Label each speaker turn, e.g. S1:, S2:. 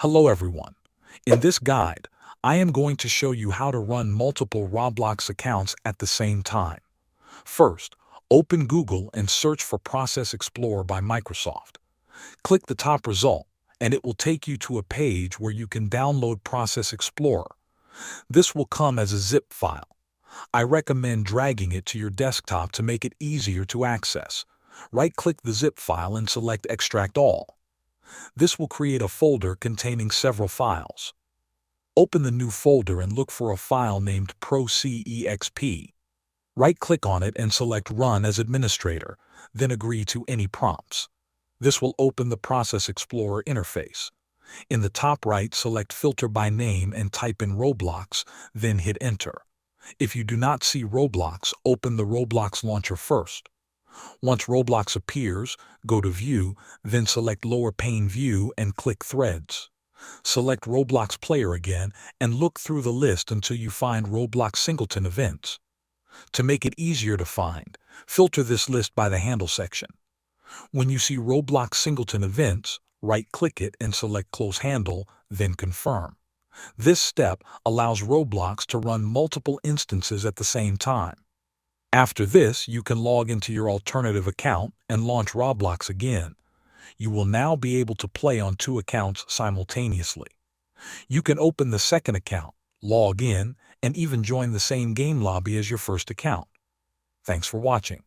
S1: Hello everyone. In this guide, I am going to show you how to run multiple Roblox accounts at the same time. First, open Google and search for Process Explorer by Microsoft. Click the top result, and it will take you to a page where you can download Process Explorer. This will come as a zip file. I recommend dragging it to your desktop to make it easier to access. Right-click the zip file and select Extract All. This will create a folder containing several files. Open the new folder and look for a file named ProCEXP. Right-click on it and select Run as Administrator, then agree to any prompts. This will open the Process Explorer interface. In the top right, select Filter by Name and type in Roblox, then hit Enter. If you do not see Roblox, open the Roblox launcher first. Once Roblox appears, go to View, then select Lower Pane View and click Threads. Select Roblox Player again and look through the list until you find Roblox Singleton Events. To make it easier to find, filter this list by the handle section. When you see Roblox Singleton Events, right-click it and select Close Handle, then Confirm. This step allows Roblox to run multiple instances at the same time. After this, you can log into your alternative account and launch Roblox again. You will now be able to play on two accounts simultaneously. You can open the second account, log in, and even join the same game lobby as your first account. Thanks for watching.